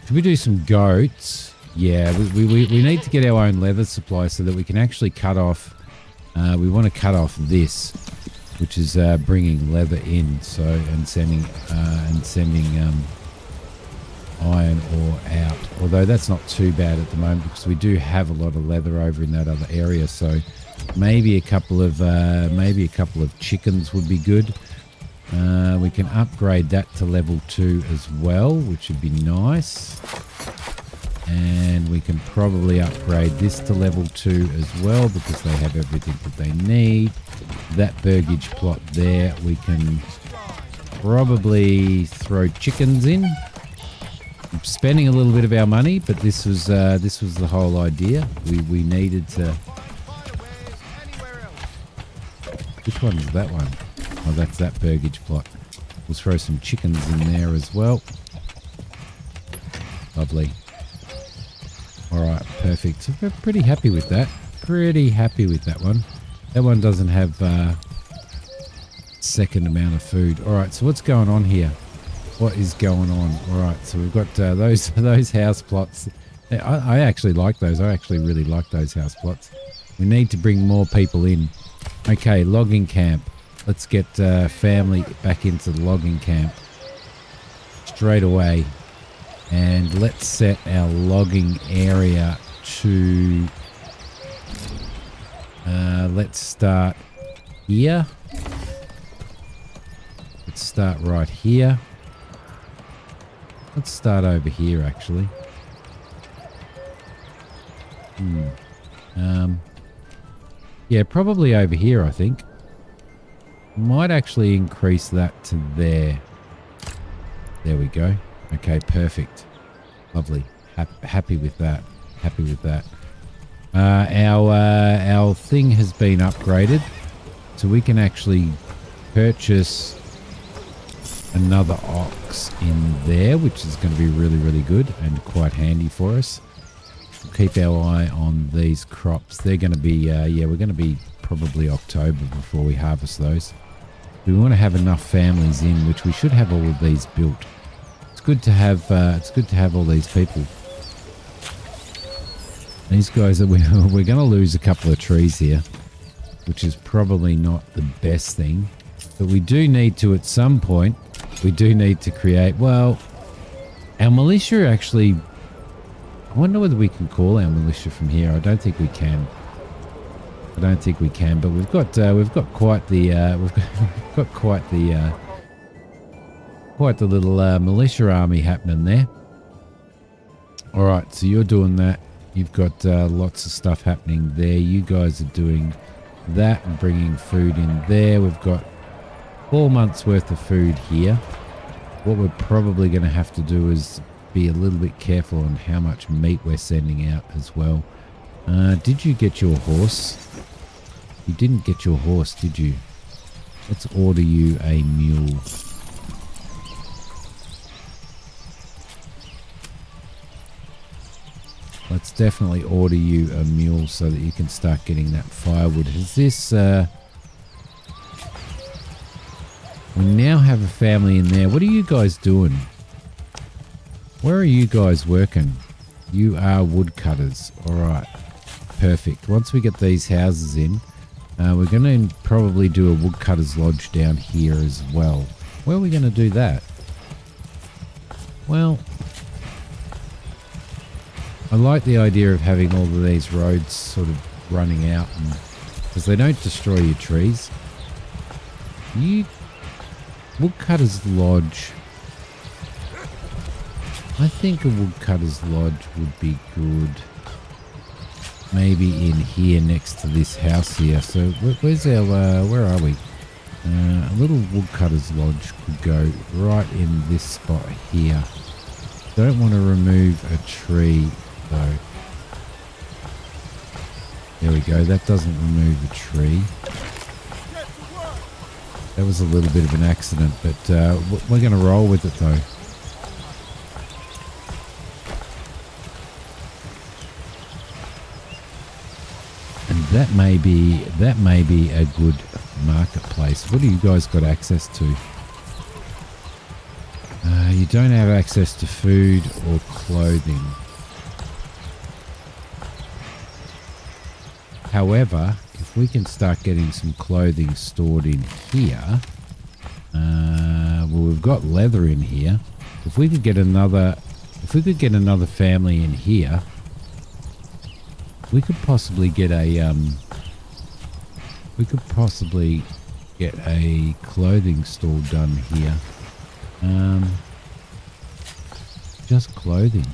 Should we do some goats? Yeah, we need to get our own leather supply so that we can actually cut off... we want to cut off this, which is bringing leather in, so and sending iron ore out. Although that's not too bad at the moment because we do have a lot of leather over in that other area. So maybe a couple of chickens would be good. We can upgrade that to level 2 as well, which would be nice. And we can probably upgrade this to level 2 as well because they have everything that they need. That burgage plot there, we can probably throw chickens in. I'm spending a little bit of our money, but this was the whole idea. We needed to... Which one is that one? Oh, that's that burgage plot. We'll throw some chickens in there as well. Lovely. Alright, perfect. So we're pretty happy with that. Pretty happy with that one. That one doesn't have second amount of food. Alright, so what's going on here? What is going on? Alright, so we've got those house plots. I actually like those. I actually really like those house plots. We need to bring more people in. Okay, logging camp. Let's get family back into the logging camp straight away. And let's set our logging area to... let's start here. Let's start right here. Let's start over here, actually. Yeah, probably over here, I think. Might actually increase that to there. There we go. Okay, perfect. Lovely. Happy with that. Happy with that. Our thing has been upgraded, so we can actually purchase another ox in there, which is going to be really, really good and quite handy for us. We'll keep our eye on these crops. They're going to be, yeah, we're going to be probably October before we harvest those. We want to have enough families in, which we should have all of these built. It's good to have all these people. These guys, we're going to lose a couple of trees here, which is probably not the best thing. But we do need to, at some point, we do need to create, well, our militia actually, I wonder whether we can call our militia from here. I don't think we can. I don't think we can, but we've got quite the little militia army happening there. All right, so you're doing that. You've got lots of stuff happening there. You guys are doing that and bringing food in there. We've got 4 months worth of food here. What we're probably going to have to do is be a little bit careful on how much meat we're sending out as well. Did you get your horse? You didn't get your horse, did you? Let's order you a mule. Let's definitely order you a mule so that you can start getting that firewood. Is this... we now have a family in there. What are you guys doing? Where are you guys working? You are woodcutters. All right. Perfect. Once we get these houses in, we're going to probably do a woodcutter's lodge down here as well. Where are we going to do that? Well, I like the idea of having all of these roads sort of running out, because they don't destroy your trees. Woodcutter's lodge. I think a woodcutter's lodge would be good. Maybe in here next to this house here. So where's our, where are we? A little woodcutter's lodge could go right in this spot here. Don't want to remove a tree though. There we go. That doesn't remove a tree. That was a little bit of an accident, but we're going to roll with it though. And that may be a good marketplace. What do you guys got access to? You don't have access to food or clothing. However, if we can start getting some clothing stored in here, well, we've got leather in here. If we could get another family in here, we could possibly get a clothing store done here. Just clothing.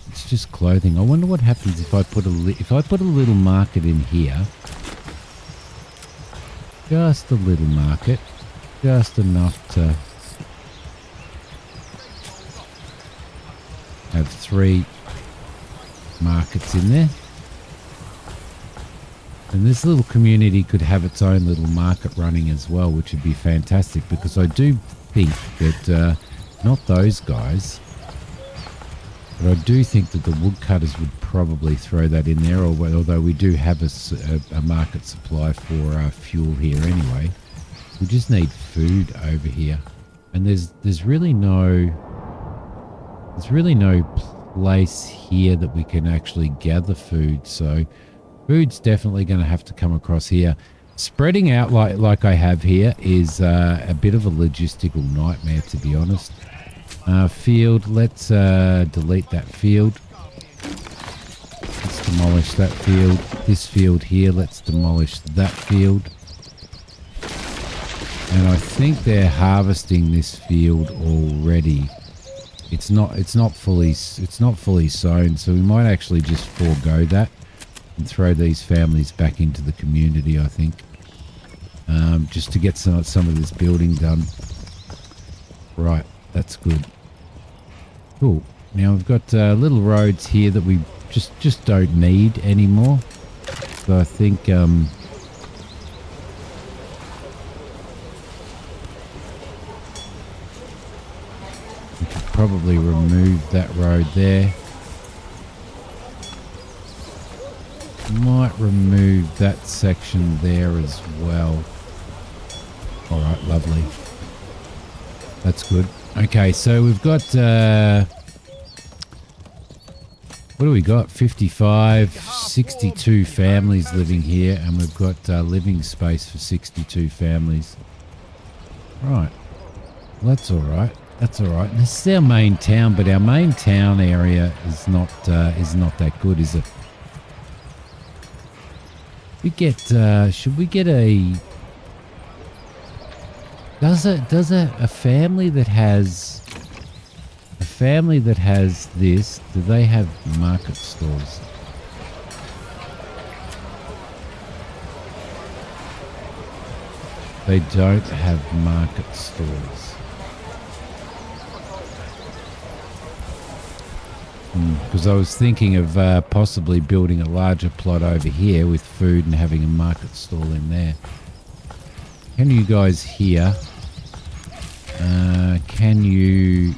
It's just clothing. I wonder what happens if I put a little market in here. Just a little market, just enough to have 3 markets in there. And this little community could have its own little market running as well, which would be fantastic, because I do think that, not those guys, but I do think that the woodcutters would probably throw that in there, although we do have a market supply for fuel here anyway. We just need food over here. And there's really no place here that we can actually gather food, so Food's definitely going to have to come across here. Spreading out like I have here is a bit of a logistical nightmare, to be honest. Field, let's delete that field. Let's demolish that field. This field here, let's demolish that field. And I think they're harvesting this field already. It's not fully sown, so we might actually just forego that and throw these families back into the community, I think. Just to get some of this building done. Right, that's good. Cool. Now we've got little roads here that we just don't need anymore. So I think we could probably remove that road there. Might remove that section there as well. All right, lovely. That's good. Okay, so we've got what do we got? 55, 62 families living here, and we've got living space for 62 families. Right. Well, that's all right. That's all right. This is our main town, but our main town area is not that good, is it? We get should we get a does a family that has this, do they have market stalls? They don't have market stalls. Because I was thinking of possibly building a larger plot over here with food and having a market stall in there. Can you guys hear? Can you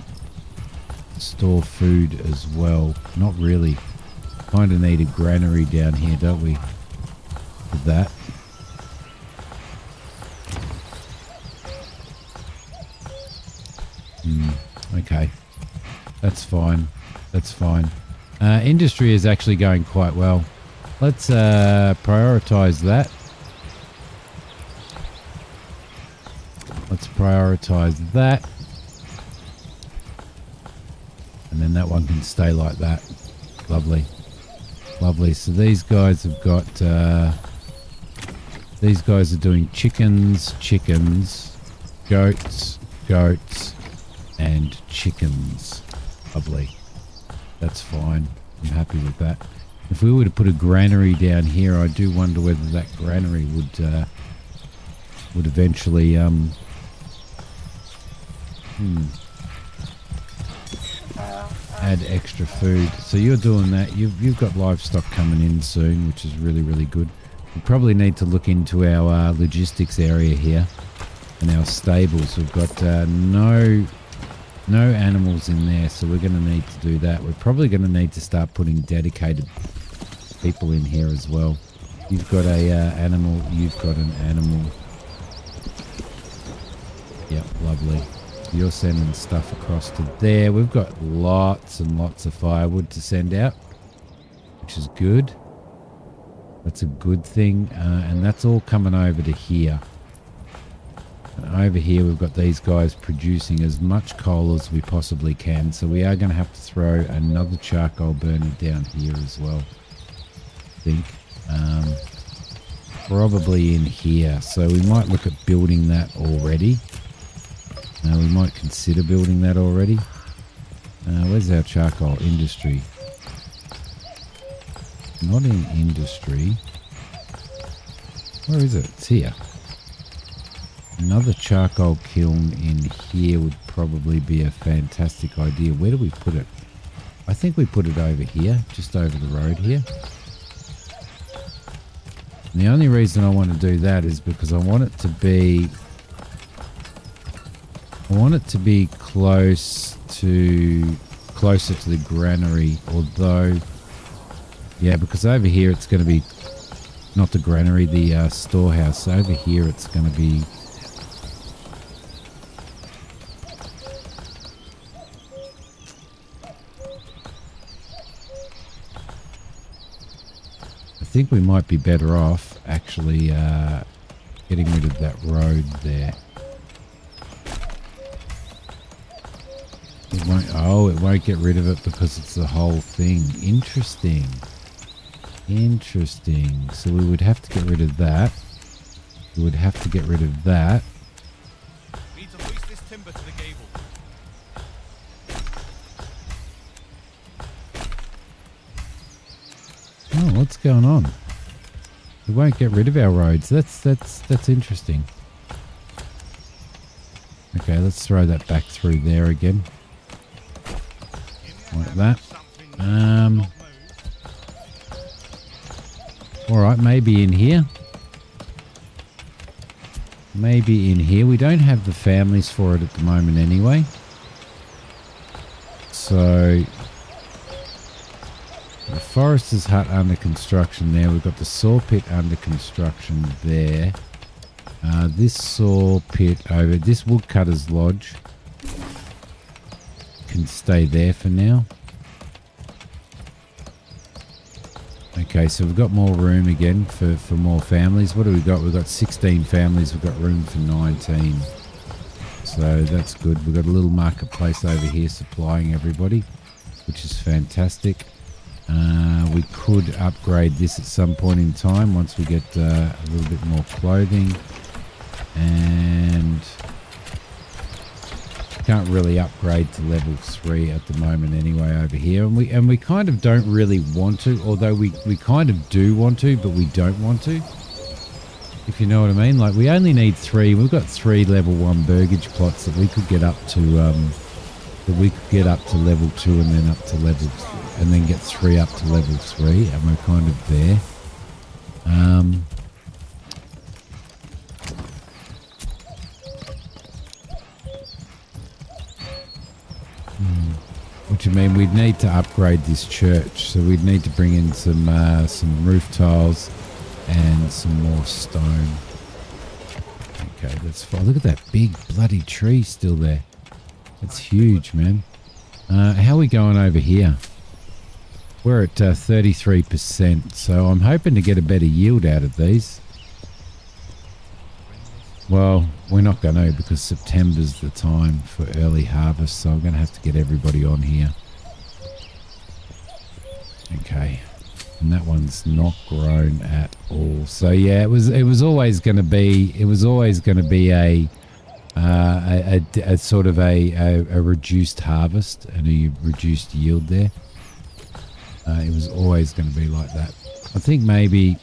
store food as well? Not really. Kind of need a granary down here, don't we? For that. Okay. That's fine. That's fine. Industry is actually going quite well. Let's prioritize that. Let's prioritize that. And then that one can stay like that. Lovely. Lovely. So these guys have got... these guys are doing chickens, goats, and chickens. Lovely. That's fine. I'm happy with that. If we were to put a granary down here, I do wonder whether that granary would eventually add extra food. So you're doing that. You've got livestock coming in soon, which is really, really good. We probably need to look into our logistics area here and our stables. We've got no animals in there, so we're going to need to do that. We're probably going to need to start putting dedicated people in here as well. You've got a animal. You've got an animal. Yep, lovely. You're sending stuff across to there. We've got lots and lots of firewood to send out, which is good. That's a good thing. And that's all coming over to here. And over here we've got these guys producing as much coal as we possibly can. So we are going to have to throw another charcoal burner down here as well, I think. Probably in here. So we might look at building that already. We might consider building that already. Where's our charcoal? Industry. Not in industry. Where is it? It's here. Another charcoal kiln in here would probably be a fantastic idea. Where do we put it? I think we put it over here, just over the road here. And the only reason I want to do that is because I want it to be closer to the granary, although yeah, because over here it's going to be not the granary, the storehouse. So over here it's going to be I think we might be better off actually getting rid of that road there. It won't get rid of it because it's the whole thing. Interesting. Interesting. So we would have to get rid of that. We would have to get rid of that. Need to hoist this timber to the gable. Oh, what's going on? We won't get rid of our roads. That's interesting. Okay, let's throw that back through there again. Like that. Alright, maybe in here. Maybe in here. We don't have the families for it at the moment anyway. So, the forester's hut under construction there. We've got the saw pit under construction there. This saw pit over, this woodcutter's lodge can stay there for now. Okay, so we've got more room again for more families. What do we got? We've got 16 families. We've got room for 19. So that's good. We've got a little marketplace over here supplying everybody, which is fantastic. We could upgrade this at some point in time once we get a little bit more clothing. And can't really upgrade to level 3 at the moment anyway over here, and we kind of don't really want to, although we kind of do want to, but we don't want to, if you know what I mean. Like, we only need 3. We've got 3 level 1 burgage plots that we could get up to level 2 and then up to level, and then get 3 up to level 3, and we're kind of there. What you mean? We'd need to upgrade this church, so we'd need to bring in some roof tiles and some more stone. Okay, that's fine. Look at that big bloody tree still there. That's huge, man. How are we going over here? We're at 33%, so I'm hoping to get a better yield out of these. Well, we're not going to, because September's the time for early harvest, so I'm going to have to get everybody on here. Okay, and that one's not grown at all. So yeah, it was always going to be a sort of a reduced harvest and a reduced yield there. It was always going to be like that. I think maybe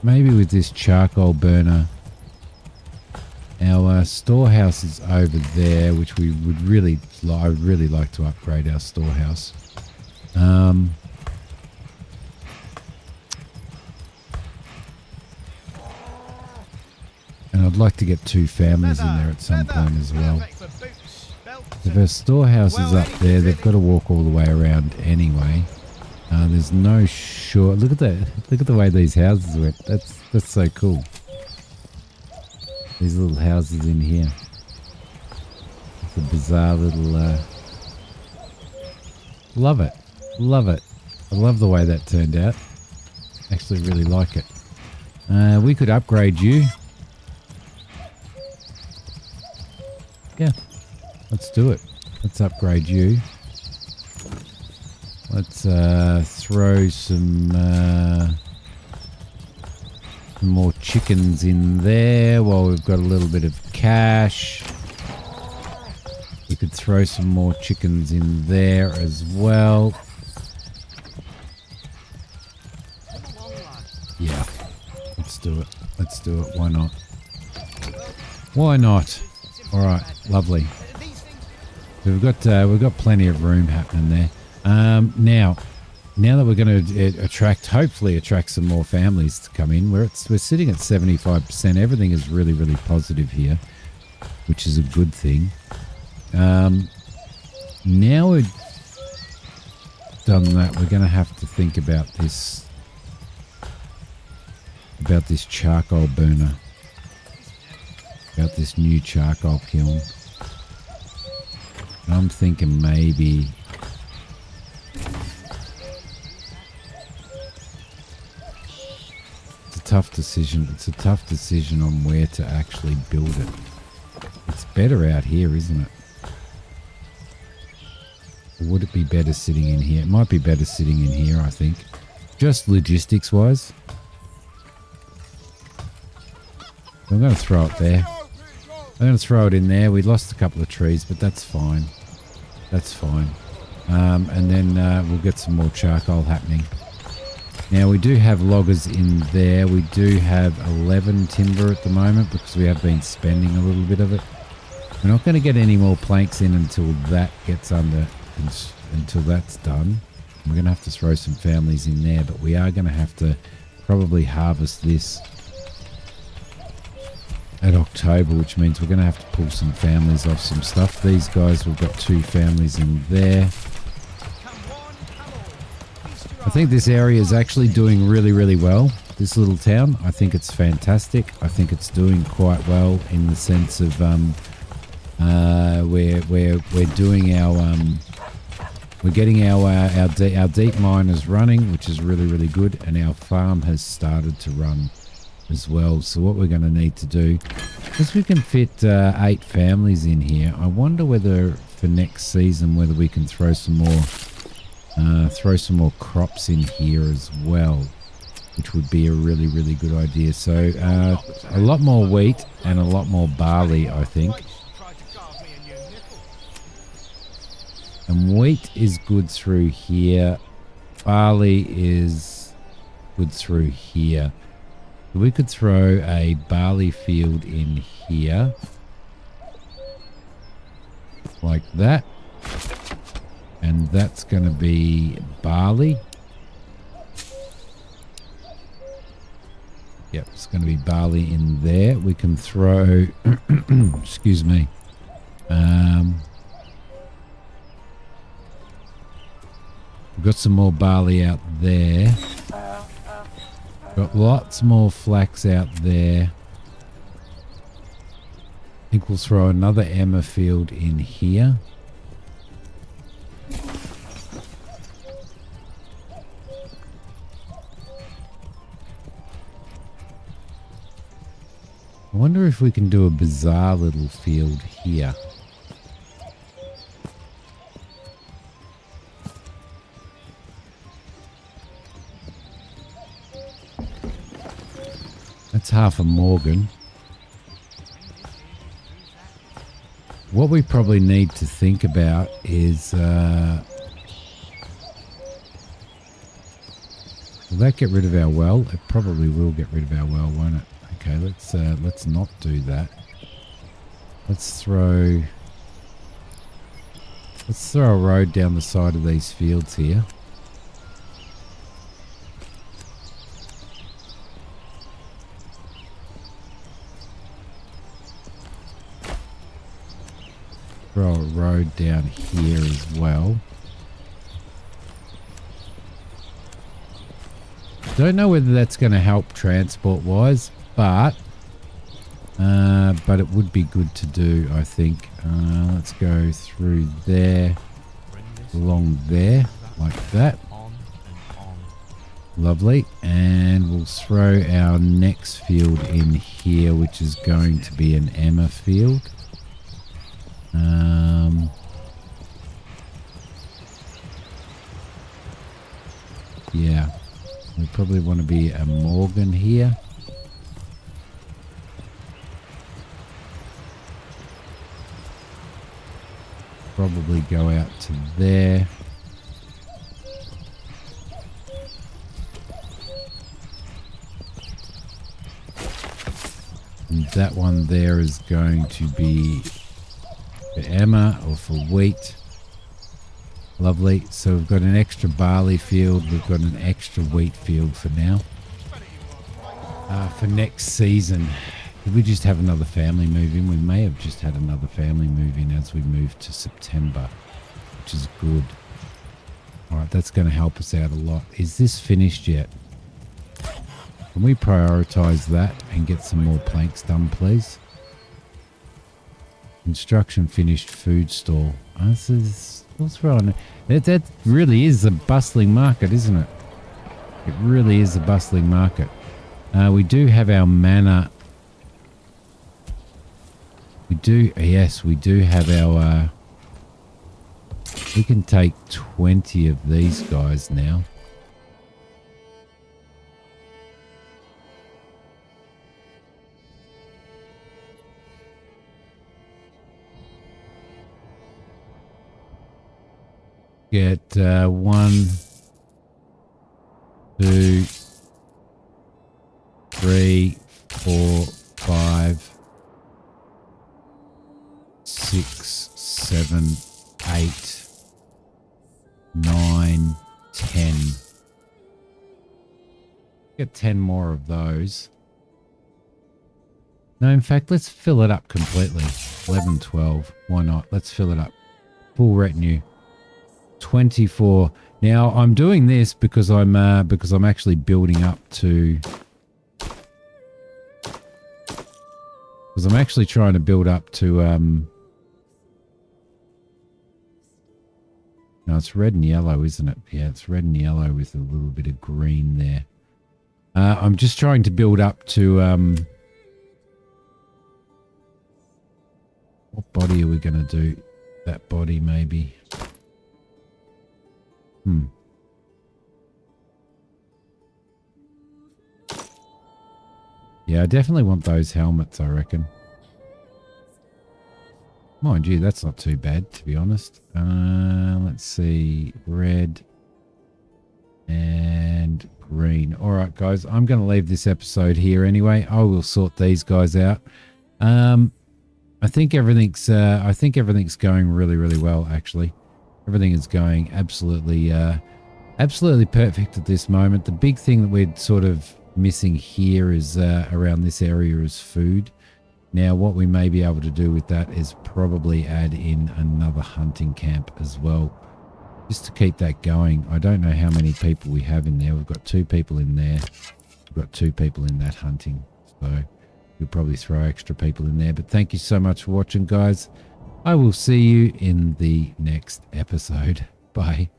with this charcoal burner. Our storehouse is over there, which I would really like to upgrade our storehouse. And I'd like to get 2 families in there at some point as well. If our storehouse is up there, they've got to walk all the way around anyway. There's no short. Look at that! Look at the way these houses went. That's so cool. These little houses in here. It's a bizarre little... Love it. Love it. I love the way that turned out. Actually really like it. We could upgrade you. Yeah. Let's do it. Let's upgrade you. Let's throw some more chickens in there while we've got a little bit of cash. We could throw some more chickens in there as well. Yeah, let's do it. Let's do it. Why not? Why not? All right, lovely. We've got plenty of room happening there. Now that we're going to hopefully attract some more families to come in, we're sitting at 75%. Everything is really, really positive here, which is a good thing. Now we've done that, we're going to have to think about this charcoal burner, about this new charcoal kiln. I'm thinking maybe tough decision. It's a tough decision on where to actually build it. It's better out here, isn't it? Or would it be better sitting in here? It might be better sitting in here, I think. Just logistics-wise. I'm going to throw it there. I'm going to throw it in there. We lost a couple of trees, but that's fine. That's fine. And then we'll get some more charcoal happening. Now, we do have loggers in there. We do have 11 timber at the moment because we have been spending a little bit of it. We're not going to get any more planks in until that gets until that's done. We're going to have to throw some families in there, but we are going to have to probably harvest this at October, which means we're going to have to pull some families off some stuff. These guys, we've got 2 families in there. I think this area is actually doing really, really well. This little town, I think it's fantastic. I think it's doing quite well in the sense of we're doing our we're getting our deep miners running, which is really, really good, and our farm has started to run as well. So what we're going to need to do is we can fit 8 families in here. I wonder whether for next season whether we can throw some more crops in here as well, which would be a really, really good idea. So a lot more wheat and a lot more barley, I think. And wheat is good through here. Barley is good through here. We could throw a barley field in here. Like that. And that's going to be barley. Yep, it's going to be barley in there. We can throw, excuse me, we've got some more barley out there. Got lots more flax out there. I think we'll throw another emmer field in here. I wonder if we can do a bizarre little field here. That's half a Morgan. What we probably need to think about is will that get rid of our well? It probably will get rid of our well, won't it? Okay, let's not do that. Let's throw a road down the side of these fields here. Throw a road down here as well. Don't know whether that's going to help transport wise, but it would be good to do, I think. Let's go through there, along there, like that. Lovely. And we'll throw our next field in here, which is going to be an emmer field. Yeah, we probably want to be a Morgan here. Probably go out to there. And that one there is going to be for emmer or for wheat. Lovely. So we've got an extra barley field. We've got an extra wheat field for now. For next season, did we just have another family move in? We may have just had another family move in as we move to September, which is good. All right, that's going to help us out a lot. Is this finished yet? Can we prioritize that and get some more planks done, please? Construction finished, food store. We'll throw on it. That really is a bustling market, isn't it? It really is a bustling market. We do have our manor. We do, yes, we do have our, we can take 20 of these guys now. Get 1, 2, 3, 4, 5, 6, 7, 8, 9, 10. Get 10 more of those. No, in fact, let's fill it up completely. 11, 12. Why not? Let's fill it up. Full retinue. 24. Now I'm doing this because I'm actually building up to, because I'm actually trying to build up to no, it's red and yellow, isn't it? Yeah, it's red and yellow with a little bit of green there. I'm just trying to build up to what body are we going to do? That body maybe. Yeah, I definitely want those helmets, I reckon. Mind you, that's not too bad, to be honest. Let's see. Red and green. All right, guys, I'm going to leave this episode here anyway. I will sort these guys out. I think everything's going really, really well, actually. Everything is going absolutely perfect at this moment. The big thing that we're sort of missing here is around this area is food. Now, what we may be able to do with that is probably add in another hunting camp as well, just to keep that going. I don't know how many people we have in there. We've got 2 people in there. We've got 2 people in that hunting. So we'll probably throw extra people in there. But thank you so much for watching, guys. I will see you in the next episode. Bye.